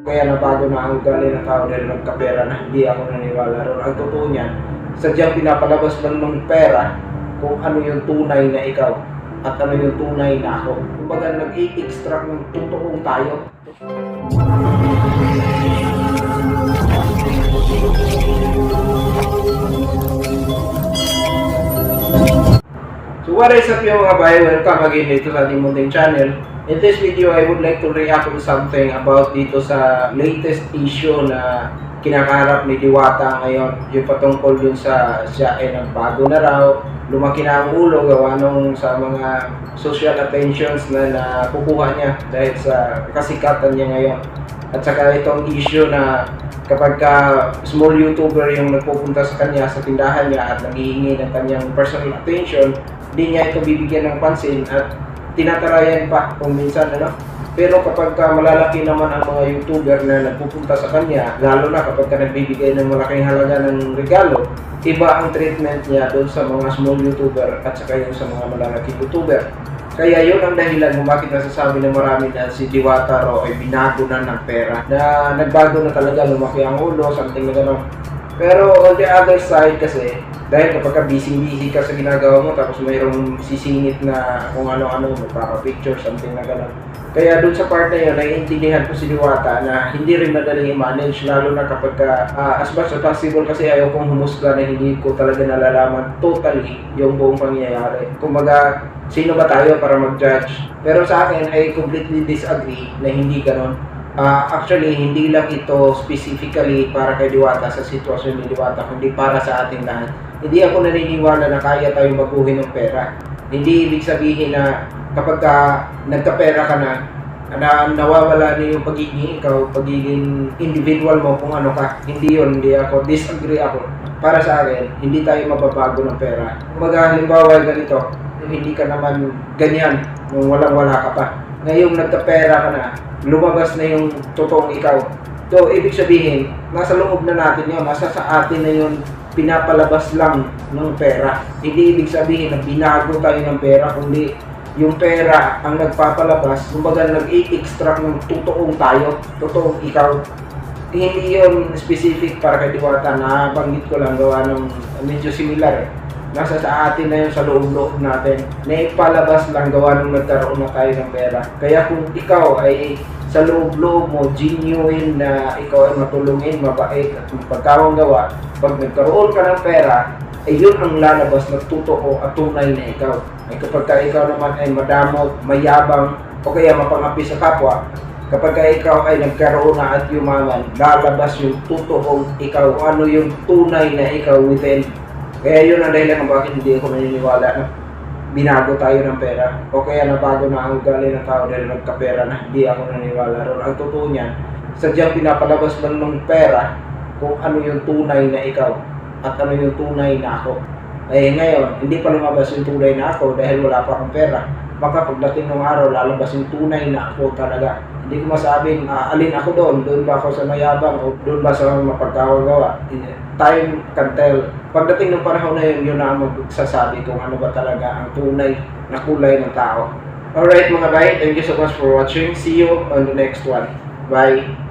Kaya nabago na ang ugali ng tao dahil nagkapera na, hindi ako naniniwala ron. Ang totoo niyan, sadyang pinapalabas lang ng pera kung ano yung tunay na ikaw at ano yung tunay na ako. Kumbaga nag-i-extract ng totoong tayo. So what is up yung mga bayo? Welcome again dito sa ating munting channel. In this video, I would like to react to something about dito sa latest issue na kinakaharap ni Diwata ngayon. Yung patungkol dun sa siya ay nagbago na raw, lumaki na ang ulo gawa nung sa mga social attentions na nakukuha niya dahil sa kasikatan niya ngayon. At saka itong issue na kapag small YouTuber yung nagpupunta sa kanya sa tindahan niya at nanghihingi ng kanyang personal attention, hindi niya ito bibigyan ng pansin at tinatarayan pa kung minsan Pero kapag malalaki naman ang mga YouTuber na nagpupunta sa kanya, lalo na kapag nagbibigay ng malaking halaga ng regalo, iba ang treatment niya doon sa mga small YouTuber at saka yung sa mga malalaking YouTuber. Kaya yun ang dahilan kung bakit nasasabi ng marami na si Diwata raw ay binago na ng pera. Na nagbago na talaga, lumaki ang ulo, something na gano'n. Pero on the other side kasi, dahil kapag busy ka sa ginagawa mo, tapos mayroong sisingit na kung ano-ano, magpapapicture, something na gano'n. Kaya dun sa part na yun, naiintindihan ko si Diwata na hindi rin madaling i-manage, lalo na kapag as much as possible kasi ayaw kong humusga na hindi ko talaga nalalaman totally yung buong pangyayari. Kumbaga, sino ba tayo para mag-judge? Pero sa akin, I completely disagree na hindi ganon. Actually, hindi lang ito specifically para kay Diwata sa sitwasyon ni Diwata, kundi para sa ating lahat. Hindi ako naniniwala na kaya tayong baguhin ng pera. Hindi ibig sabihin na kapag nagkapera ka na nawawala na yung pagiging ikaw, pagiging individual mo kung ano ka. Hindi yun, hindi ako, disagree ako. Para sa akin, hindi tayo mababago ng pera. Kumaga, halimbawa ganito, hindi ka naman ganyan nung walang-wala ka pa. Ngayong nagkapera ka na, lumabas na yung totoong ikaw. So, ibig sabihin, nasa loob na natin yun, nasa sa atin na yun, pinapalabas lang ng pera. Hindi ibig sabihin na binago tayo ng pera, kundi yung pera ang nagpapalabas, kumbaga nag-i-extract ng totoong tayo, totoong ikaw. Hindi yun specific para kay Diwata, na banggit ko lang gawa ng medyo similar eh. Nasa sa atin na yun, sa loob-loob natin. Naipalabas lang gawa nung nagkaroon na tayo ng pera. Kaya kung ikaw ay sa loob-loob mo, genuine na ikaw ay matulungin, mabait at magpagkawang gawa, pag nagkaroon ka ng pera, ay yun ang lalabas na totoo at tunay na ikaw. Ay kapag ikaw naman ay madamot, mayabang, o kaya mapangapi sa kapwa, kapag ikaw ay nagkaroon na at yumaman, lalabas yung totoong ikaw, ano yung tunay na ikaw within. Kaya yun ang dahilan kung bakit hindi ako naniniwala na binago tayo ng pera o kaya nabago na ang ugali ng tao dahil nagkapera na, hindi ako naniniwala ron. Ang totoo niyan, sadyang pinapalabas lang ng pera kung ano yung tunay na ikaw at ano yung tunay na ako. Eh ngayon, hindi pa lumabas yung tunay na ako dahil wala pa akong pera. Baka pagdating ng araw, lalabas yung tunay na ako talaga. Hindi ko masabing alin ako doon ba ako sa mayabang o doon ba sa mapagkawagawa. Time can tell. Pagdating ng panahon na yun, yun na magsasabi kung ano ba talaga ang tunay na kulay ng tao. Alright mga bay, thank you so much for watching. See you on the next one. Bye!